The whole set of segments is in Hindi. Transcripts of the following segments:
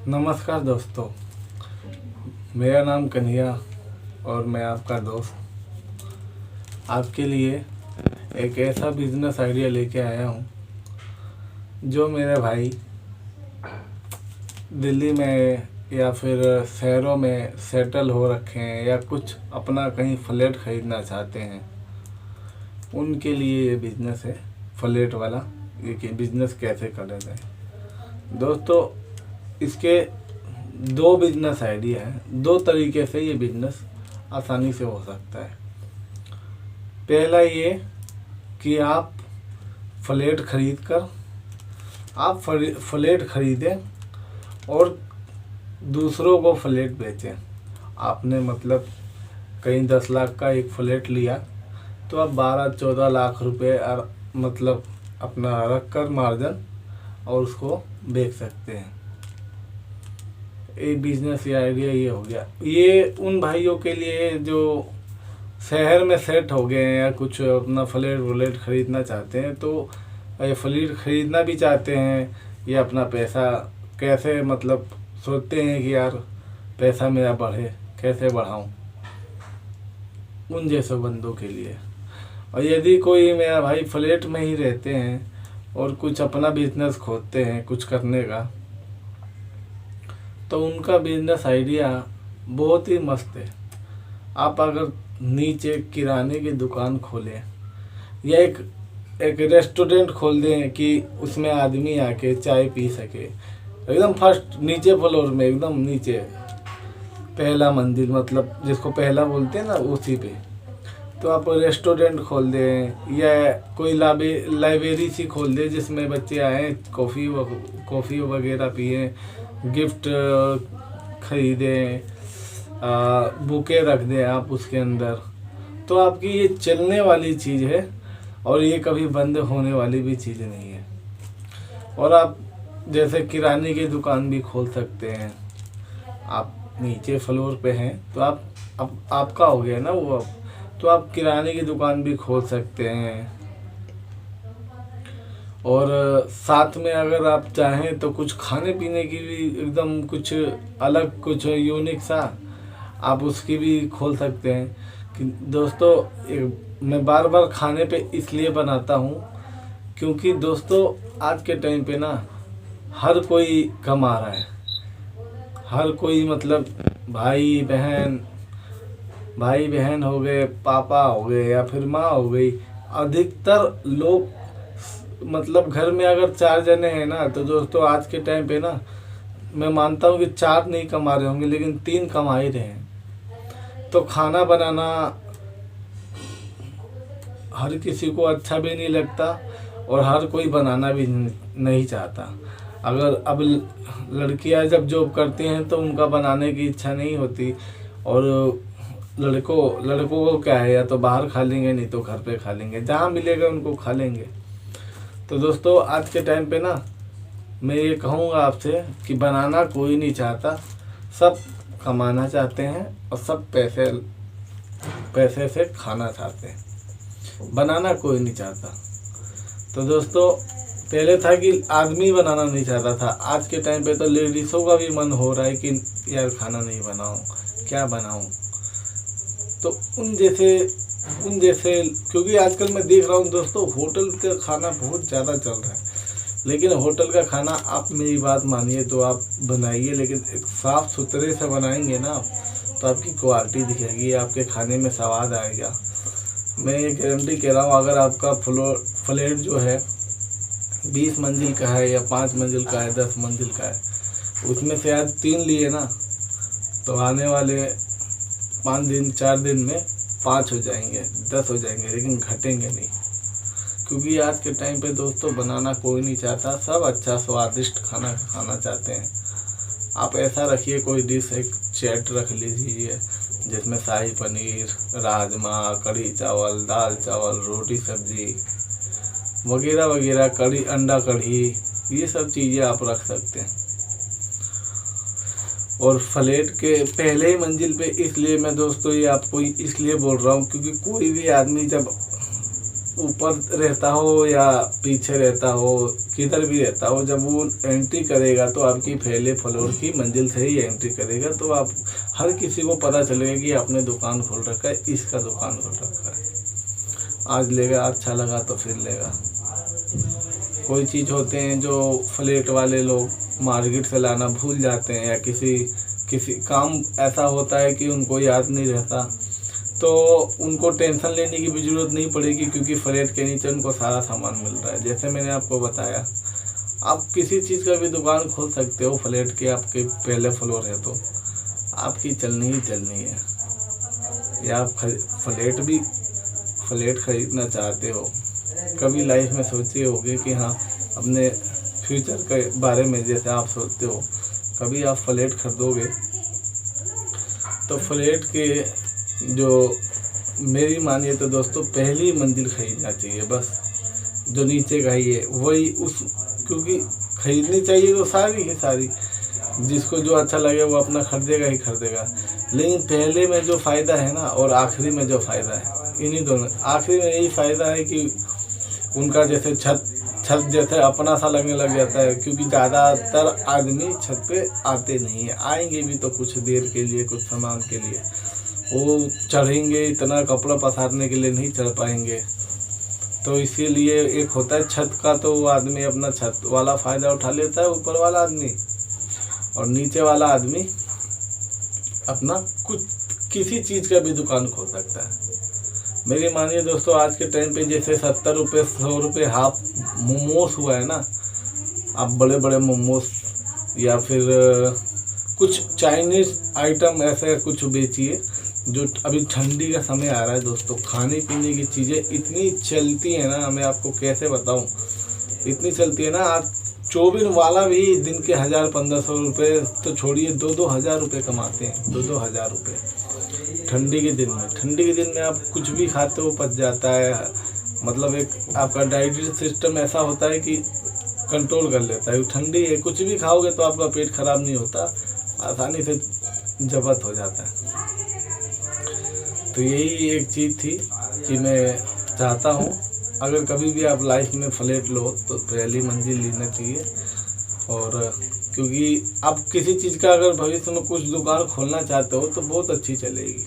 नमस्कार दोस्तों, मेरा नाम कन्हैया और मैं आपका दोस्त आपके लिए एक ऐसा बिजनेस आइडिया लेके आया हूँ जो मेरे भाई दिल्ली में या फिर शहरों में सेटल हो रखे हैं या कुछ अपना कहीं फ्लैट ख़रीदना चाहते हैं, उनके लिए ये बिज़नेस है फ्लैट वाला। ये बिज़नेस कैसे करा जाए दोस्तों, इसके दो बिजनेस आइडिया हैं। दो तरीके से ये बिजनेस आसानी से हो सकता है। पहला ये कि आप फ्लैट खरीद कर आप फ्लैट खरीदें और दूसरों को फ्लैट बेचें। आपने मतलब कहीं 10 लाख का एक फ्लैट लिया तो आप 12-14 लाख रुपए मतलब अपना रख कर मार्जिन और उसको बेच सकते हैं। एक बिजनेस या आइडिया ये हो गया। ये उन भाइयों के लिए जो शहर में सेट हो गए हैं या कुछ अपना फ्लैट व्लेट ख़रीदना चाहते हैं, तो ये फ्लैट ख़रीदना भी चाहते हैं या अपना पैसा कैसे मतलब सोचते हैं कि यार पैसा मेरा बढ़े, कैसे बढ़ाऊं, उन जैसे बंदों के लिए। और यदि कोई मेरा भाई फ्लैट में ही रहते हैं और कुछ अपना बिजनेस खोजते हैं कुछ करने का, तो उनका बिजनेस आइडिया बहुत ही मस्त है। आप अगर नीचे किराने की दुकान खोलें या एक रेस्टोरेंट खोल दें कि उसमें आदमी आके चाय पी सके, एकदम फर्स्ट नीचे फ्लोर में, एकदम नीचे पहला मंजिल मतलब जिसको पहला बोलते हैं ना, उसी पे तो आप रेस्टोरेंट खोल दें या कोई लाइब्रेरी सी खोल दें जिसमें बच्चे आएँ कॉफ़ी वगैरह पिएँ, गिफ्ट खरीदें, बुके रख दें आप उसके अंदर। तो आपकी ये चलने वाली चीज़ है और ये कभी बंद होने वाली भी चीज़ नहीं है। और आप जैसे किराने की दुकान भी खोल सकते हैं। आप नीचे फ्लोर पे हैं तो आपका हो गया ना वो, तो आप किराने की दुकान भी खोल सकते हैं। और साथ में अगर आप चाहें तो कुछ खाने पीने की भी एकदम कुछ अलग कुछ यूनिक सा आप उसकी भी खोल सकते हैं। कि दोस्तों मैं बार बार खाने पे इसलिए बनाता हूँ क्योंकि दोस्तों आज के टाइम पे ना हर कोई कमा रहा है। हर कोई मतलब भाई बहन हो गए, पापा हो गए या फिर माँ हो गई, अधिकतर लोग मतलब घर में अगर 4 जने हैं ना, तो दोस्तों आज के टाइम पे ना मैं मानता हूँ कि 4 नहीं कमा रहे होंगे लेकिन 3 कमा ही रहे हैं। तो खाना बनाना हर किसी को अच्छा भी नहीं लगता और हर कोई बनाना भी नहीं चाहता। अगर अब लड़कियां जब जॉब करती हैं तो उनका बनाने की इच्छा नहीं होती और लड़कों को क्या है, या तो बाहर खा लेंगे नहीं तो घर पे खा लेंगे, जहाँ मिलेगा उनको खा लेंगे। तो दोस्तों आज के टाइम पे ना मैं ये कहूँगा आपसे कि बनाना कोई नहीं चाहता, सब कमाना चाहते हैं और सब पैसे से खाना चाहते हैं, बनाना कोई नहीं चाहता। तो दोस्तों पहले था कि आदमी बनाना नहीं चाहता था, आज के टाइम पे तो लेडीज़ों का भी मन हो रहा है कि यार खाना नहीं बनाऊँ, क्या बनाऊँ। तो उन जैसे क्योंकि आजकल मैं देख रहा हूँ दोस्तों होटल का खाना बहुत ज़्यादा चल रहा है, लेकिन होटल का खाना आप मेरी बात मानिए तो आप बनाइए, लेकिन एक साफ़ सुथरे से बनाएंगे ना तो आपकी क्वालिटी दिखेगी, आपके खाने में स्वाद आएगा। मैं ये गारंटी कह रहा हूँ। अगर आपका फ्लैट जो है 20 मंजिल का है या 5 मंजिल का है, 10 मंजिल का है, उसमें से आज 3 लिए ना तो आने वाले 4 दिन में 5 हो जाएंगे, 10 हो जाएंगे, लेकिन घटेंगे नहीं। क्योंकि आज के टाइम पे दोस्तों बनाना कोई नहीं चाहता, सब अच्छा स्वादिष्ट खाना खाना चाहते हैं। आप ऐसा रखिए, कोई डिश एक चैट रख लीजिए जिसमें शाही पनीर, राजमा, कढ़ी चावल, दाल चावल, रोटी सब्जी वगैरह वगैरह, कढ़ी, अंडा कढ़ी, ये सब चीज़ें आप रख सकते हैं। और फ्लैट के पहले ही मंजिल पे इसलिए मैं दोस्तों ये आपको इसलिए बोल रहा हूँ क्योंकि कोई भी आदमी जब ऊपर रहता हो या पीछे रहता हो, किधर भी रहता हो, जब वो एंट्री करेगा तो आपकी पहले फ्लोर की मंजिल से ही एंट्री करेगा, तो आप हर किसी को पता चलेगा कि आपने दुकान खोल रखा है, इसका दुकान खोल रखा है। आज लेगा, अच्छा लगा तो फिर लेगा। कोई चीज़ होते हैं जो फ्लैट वाले लोग मार्केट से लाना भूल जाते हैं, या किसी काम ऐसा होता है कि उनको याद नहीं रहता, तो उनको टेंशन लेने की भी ज़रूरत नहीं पड़ेगी, क्योंकि फ्लैट के नीचे उनको सारा सामान मिल रहा है। जैसे मैंने आपको बताया, आप किसी चीज़ का भी दुकान खोल सकते हो, फ्लैट के आपके पहले फ्लोर है तो आपकी चलनी ही चलनी है। या आप फ्लैट खरीदना चाहते हो, कभी लाइफ में सोचे होगे कि हाँ अपने फ्यूचर के बारे में, जैसे आप सोचते हो कभी आप फ्लैट खरीदोगे तो फ्लैट के जो मेरी मानिए तो दोस्तों पहली मंजिल खरीदना चाहिए बस, जो नीचे का ही है वही क्योंकि खरीदनी चाहिए तो सारी जिसको जो अच्छा लगे वो अपना खरीदेगा ही खरीदेगा। लेकिन पहले में जो फ़ायदा है ना और आखिरी में जो फ़ायदा है, इन्हीं दोनों, आखिरी में यही फ़ायदा है कि उनका जैसे छत जैसे अपना सा लगने लग जाता है, क्योंकि ज़्यादातर आदमी छत पे आते नहीं है, आएंगे भी तो कुछ देर के लिए, कुछ सामान के लिए, वो चढ़ेंगे, इतना कपड़ा पसारने के लिए नहीं चढ़ पाएंगे। तो इसीलिए एक होता है छत का, तो वो आदमी अपना छत वाला फ़ायदा उठा लेता है, ऊपर वाला आदमी, और नीचे वाला आदमी अपना कुछ किसी चीज़ का भी दुकान खोल सकता है। मेरी मानिए दोस्तों, आज के टाइम पे जैसे 70 रुपये 100 रुपये हाफ मोमोस हुआ है ना, आप बड़े बड़े मोमोस या फिर कुछ चाइनीज़ आइटम ऐसे कुछ बेचिए, जो अभी ठंडी का समय आ रहा है दोस्तों, खाने पीने की चीज़ें इतनी चलती है ना, मैं आपको कैसे बताऊं, इतनी चलती है ना। आज चौबीस वाला भी दिन के 1000-1500 रुपये तो छोड़िए, 2-2 हज़ार रुपये कमाते हैं, 2-2 हज़ार रुपये ठंडी के दिन में आप कुछ भी खाते हो पच जाता है, मतलब एक आपका डाइजेस्टिव सिस्टम ऐसा होता है कि कंट्रोल कर लेता है। ठंडी है, कुछ भी खाओगे तो आपका पेट खराब नहीं होता, आसानी से जब्त हो जाता है। तो यही एक चीज़ थी कि मैं चाहता हूँ, अगर कभी भी आप लाइफ में फ्लैट लो तो पहली मंजिल लेना चाहिए, और क्योंकि आप किसी चीज़ का अगर भविष्य में कुछ दुकान खोलना चाहते हो तो बहुत अच्छी चलेगी।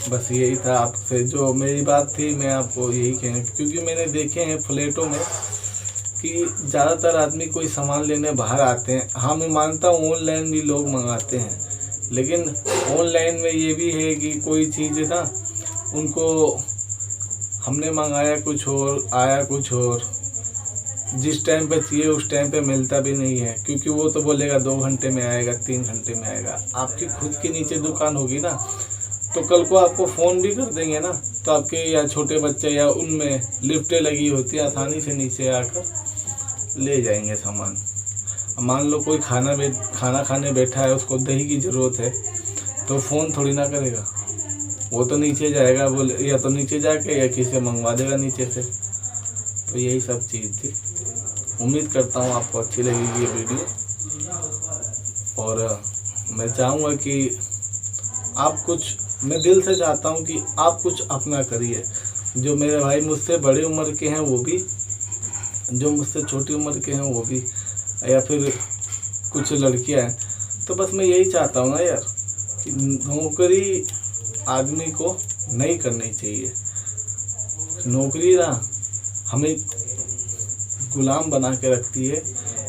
बस यही था आपसे जो मेरी बात थी, मैं आपको यही कहना, क्योंकि मैंने देखे हैं फ्लैटों में कि ज़्यादातर आदमी कोई सामान लेने बाहर आते हैं। हाँ, मैं मानता हूँ ऑनलाइन भी लोग मंगाते हैं, लेकिन ऑनलाइन में ये भी है कि कोई चीज़ ना उनको हमने मंगाया कुछ और, आया कुछ और, जिस टाइम पे चाहिए उस टाइम पे मिलता भी नहीं है, क्योंकि वो तो बोलेगा 2 घंटे में आएगा, 3 घंटे में आएगा। आपकी खुद की नीचे दुकान होगी ना, तो कल को आपको फ़ोन भी कर देंगे ना, तो आपके या छोटे बच्चे या उनमें लिफ्टें लगी होती है, आसानी से नीचे आकर ले जाएंगे सामान। मान लो कोई खाना खाने बैठा है, उसको दही की ज़रूरत है, तो फ़ोन थोड़ी ना करेगा, वो तो नीचे जाएगा, बोले या तो नीचे जाके या किसी से मंगवा देगा नीचे से। तो यही सब चीज़ थी। उम्मीद करता हूँ आपको अच्छी लगेगी ये वीडियो, और मैं चाहूँगा कि मैं दिल से चाहता हूँ कि आप कुछ अपना करिए। जो मेरे भाई मुझसे बड़ी उम्र के हैं वो भी, जो मुझसे छोटी उम्र के हैं वो भी, या फिर कुछ लड़कियाँ हैं, तो बस मैं यही चाहता हूँ ना यार कि नौकरी आदमी को नहीं करनी चाहिए। नौकरी ना हमें गुलाम बना के रखती है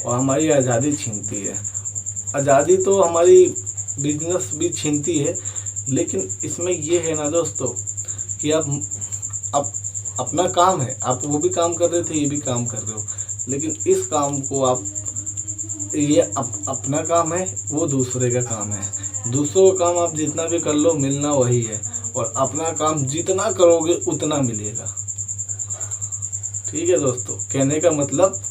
और हमारी आज़ादी छीनती है। आज़ादी तो हमारी बिजनेस भी छीनती है, लेकिन इसमें ये है ना दोस्तों कि आप अपना काम है, आप वो भी काम कर रहे थे, ये भी काम कर रहे हो, लेकिन इस काम को ये अपना काम है, वो दूसरे का काम है। दूसरों का काम आप जितना भी कर लो, मिलना वही है, और अपना काम जितना करोगे उतना मिलेगा। ठीक है दोस्तों, कहने का मतलब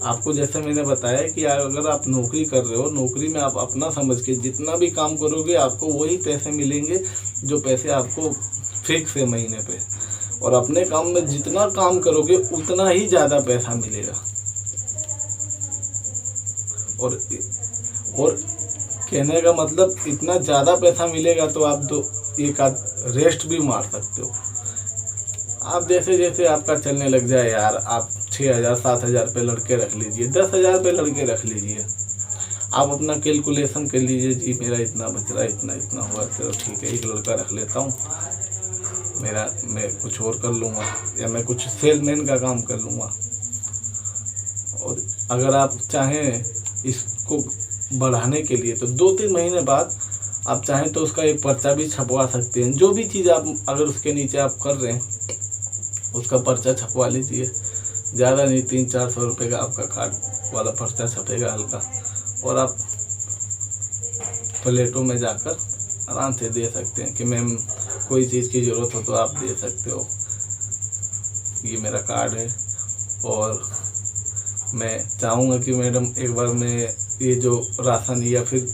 आपको जैसे मैंने बताया कि अगर आप नौकरी कर रहे हो, नौकरी में आप अपना समझ के जितना भी काम करोगे आपको वही पैसे मिलेंगे, जो पैसे आपको फिक्स है महीने पे, और अपने काम में जितना काम करोगे उतना ही ज़्यादा पैसा मिलेगा। और कहने का मतलब इतना ज़्यादा पैसा मिलेगा तो आप एक आध रेस्ट भी मार सकते हो, आप जैसे जैसे आपका चलने लग जाए यार, आप 6,000 7,000 पे लड़के रख लीजिए, 10,000 पे लड़के रख लीजिए। आप अपना कैलकुलेशन कर लीजिए, जी मेरा इतना बच रहा है, इतना इतना हुआ, चलो ठीक है एक लड़का रख लेता हूँ, मैं कुछ और कर लूँगा या मैं कुछ सेलमैन का काम कर लूँगा। और अगर आप चाहें इसको बढ़ाने के लिए तो 2-3 महीने बाद आप चाहें तो उसका एक पर्चा भी छपवा सकते हैं। जो भी चीज़ आप अगर उसके नीचे आप कर रहे हैं उसका पर्चा छपवा लीजिए। ज़्यादा नहीं, 300-400 रुपये का आपका कार्ड वाला पर्चा छपेगा हल्का, और आप प्लेटों में जाकर आराम से दे सकते हैं कि मैम कोई चीज़ की ज़रूरत हो तो आप दे सकते हो, ये मेरा कार्ड है और मैं चाहूँगा कि मैडम एक बार मैं ये जो राशन या फिर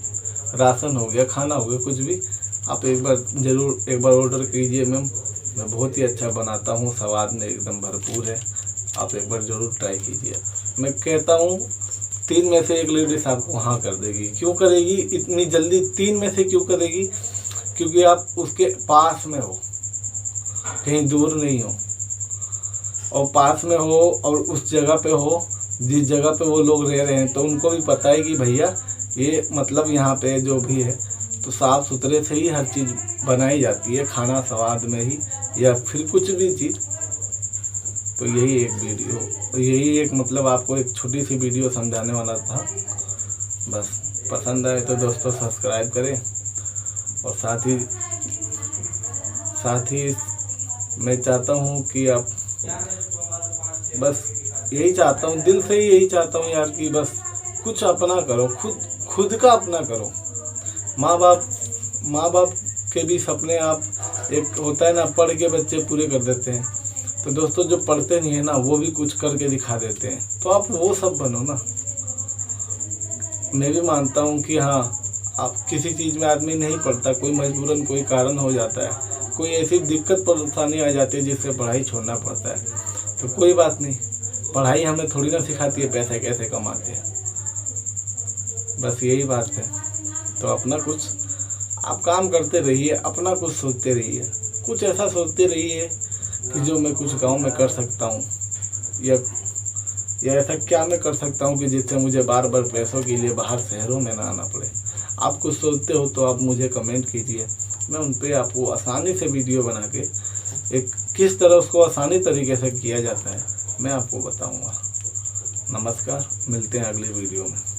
राशन हो गया, खाना हो गया, कुछ भी आप एक बार ज़रूर एक बार ऑर्डर कीजिए मैम, मैं बहुत ही अच्छा बनाता हूँ, स्वाद में एकदम भरपूर है, आप एक बार ज़रूर ट्राई कीजिए। मैं कहता हूँ 3 में से 1 लेडीज़ आपको हाँ कर देगी। क्यों करेगी इतनी जल्दी? 3 में से क्यों करेगी? क्योंकि आप उसके पास में हो, कहीं दूर नहीं हो, और पास में हो और उस जगह पे हो जिस जगह पे वो लोग रह रहे हैं, तो उनको भी पता है कि भैया ये मतलब यहाँ पे जो भी है तो साफ़ सुथरे से ही हर चीज़ बनाई जाती है, खाना स्वाद में ही या फिर कुछ भी चीज़। तो यही एक वीडियो, यही एक मतलब आपको एक छोटी सी वीडियो समझाने वाला था। बस पसंद आए तो दोस्तों सब्सक्राइब करें, और साथ ही मैं चाहता हूँ कि आप, बस यही चाहता हूँ, दिल से ही यही चाहता हूँ यार कि बस कुछ अपना करो, खुद का अपना करो। माँ बाप के भी सपने आप, एक होता है ना पढ़ के बच्चे पूरे कर देते हैं, तो दोस्तों जो पढ़ते नहीं है ना वो भी कुछ करके दिखा देते हैं, तो आप वो सब बनो ना। मैं भी मानता हूँ कि हाँ, आप किसी चीज़ में आदमी नहीं पढ़ता, कोई मजबूरन कोई कारण हो जाता है, कोई ऐसी दिक्कत परेशानी आ जाती है जिससे पढ़ाई छोड़ना पड़ता है, तो कोई बात नहीं, पढ़ाई हमें थोड़ी ना सिखाती है पैसे कैसे कमाते हैं। बस यही बात है। तो अपना कुछ आप काम करते रहिए, अपना कुछ सोचते रहिए, कुछ ऐसा सोचते रहिए कि जो मैं कुछ गांव में कर सकता हूँ, या ऐसा क्या मैं कर सकता हूँ कि जिससे मुझे बार बार पैसों के लिए बाहर शहरों में ना आना पड़े। आप कुछ सोचते हो तो आप मुझे कमेंट कीजिए, मैं उन पर आपको आसानी से वीडियो बना के एक किस तरह उसको आसानी तरीके से किया जाता है मैं आपको बताऊँगा। नमस्कार, मिलते हैं अगली वीडियो में।